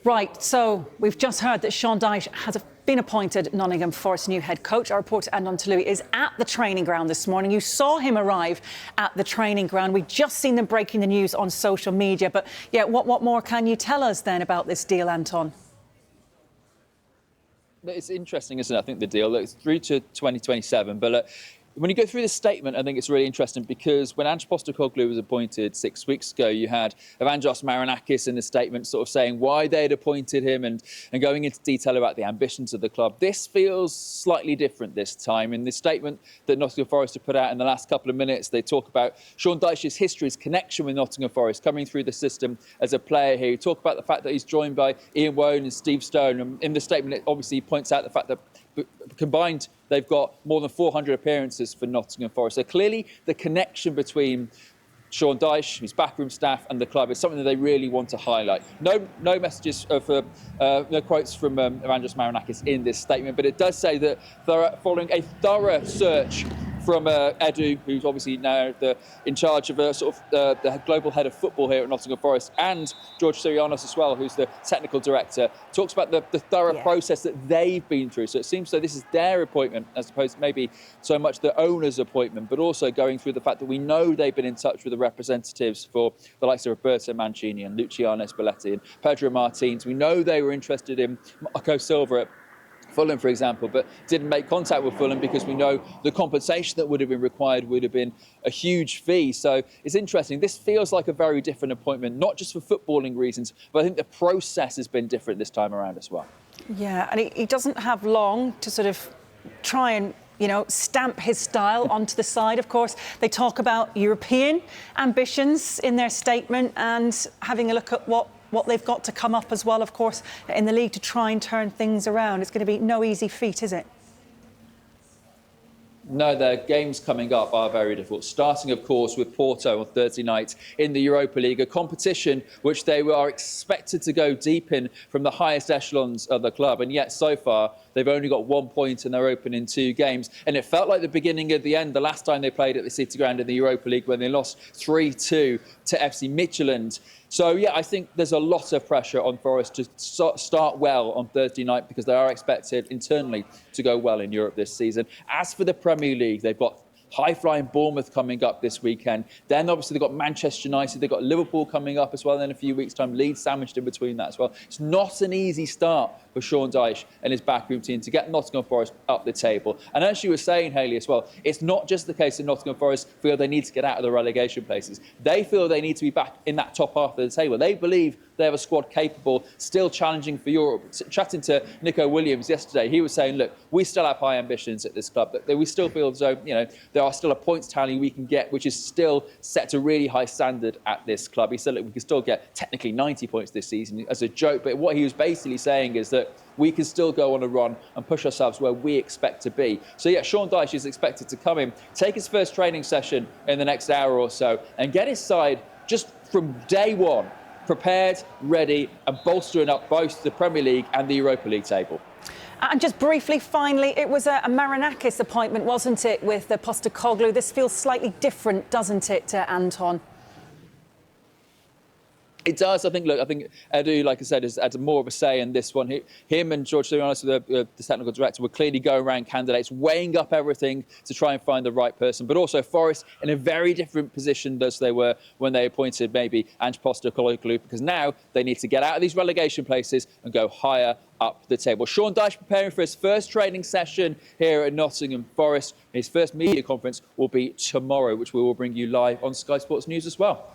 Right, so we've just heard that Sean Dyche has been appointed Nottingham Forest new head coach. Our reporter Anton Tolui is at the training ground this morning. You saw him arrive at the training ground. We've just seen them breaking the news on social media. But yeah, what more can you tell us then about this deal, Anton? It's interesting, isn't it? I think the deal looks through to 2027, but when you go through this statement, I think it's really interesting because when Ange Postecoglou was appointed 6 weeks ago, you had Evangelos Marinakis in the statement sort of saying why they'd appointed him and going into detail about the ambitions of the club. This feels slightly different this time. In the statement that Nottingham Forest have put out in the last couple of minutes, they talk about Sean Dyche's history, his connection with Nottingham Forest, coming through the system as a player here. You talk about the fact that he's joined by Ian Woan and Steve Stone. And in the statement, it obviously points out the fact that combined, they've got more than 400 appearances for Nottingham Forest. So clearly the connection between Sean Dyche, his backroom staff and the club is something that they really want to highlight. No messages no quotes from Evangelos Marinakis in this statement, but it does say that they're following a thorough search from Edu, who's obviously now in charge of the global head of football here at Nottingham Forest, and George Sirianos as well, who's the technical director, talks about the thorough process that they've been through. So it seems so this is their appointment, as opposed to maybe so much the owner's appointment, but also going through the fact that we know they've been in touch with the representatives for the likes of Roberto Mancini and Luciano Spalletti and Pedro Martins. We know they were interested in Marco Silva at Fulham, for example, but didn't make contact with Fulham because we know the compensation that would have been required would have been a huge fee. So it's interesting. This feels like a very different appointment, not just for footballing reasons, but I think the process has been different this time around as well. Yeah, and he doesn't have long to sort of try and stamp his style onto the side. Of course, they talk about European ambitions in their statement and having a look at what they've got to come up as well, of course, in the league to try and turn things around. It's going to be no easy feat, is it? No, their games coming up are very difficult, starting, of course, with Porto on Thursday night in the Europa League, a competition which they are expected to go deep in from the highest echelons of the club. And yet, so far, they've only got 1 point in their opening 2 games. And it felt like the beginning of the end, the last time they played at the City Ground in the Europa League when they lost 3-2 to FC Midtjylland. So, yeah, I think there's a lot of pressure on Forest to start well on Thursday night because they are expected internally to go well in Europe this season. As for the Premier League, they've got high-flying Bournemouth coming up this weekend. Then, obviously, they've got Manchester United. They've got Liverpool coming up as well. And then a few weeks' time, Leeds sandwiched in between that as well. It's not an easy start for Sean Dyche and his backroom team to get Nottingham Forest up the table. And as you were saying, Hayley, as well, it's not just the case that Nottingham Forest feel they need to get out of the relegation places. They feel they need to be back in that top half of the table. They believe they have a squad capable, still challenging for Europe. Chatting to Nico Williams yesterday, he was saying, look, we still have high ambitions at this club. We still feel as though, there are still a points tally we can get, which is still set to really high standard at this club. He said, look, we can still get technically 90 points this season as a joke. But what he was basically saying is that we can still go on a run and push ourselves where we expect to be. So, yeah, Sean Dyche is expected to come in, take his first training session in the next hour or so and get his side just from day one prepared, ready and bolstering up both the Premier League and the Europa League table. And just briefly, finally, it was a Marinakis appointment, wasn't it, with Postecoglou? This feels slightly different, doesn't it, Anton? It does. I think Edu, like I said, has had more of a say in this one. Him and George Sirianos, the technical director, were clearly going around candidates, weighing up everything to try and find the right person. But also Forest in a very different position as they were when they appointed maybe Ange Postecoglou, because now they need to get out of these relegation places and go higher up the table. Sean Dyche preparing for his first training session here at Nottingham Forest. His first media conference will be tomorrow, which we will bring you live on Sky Sports News as well.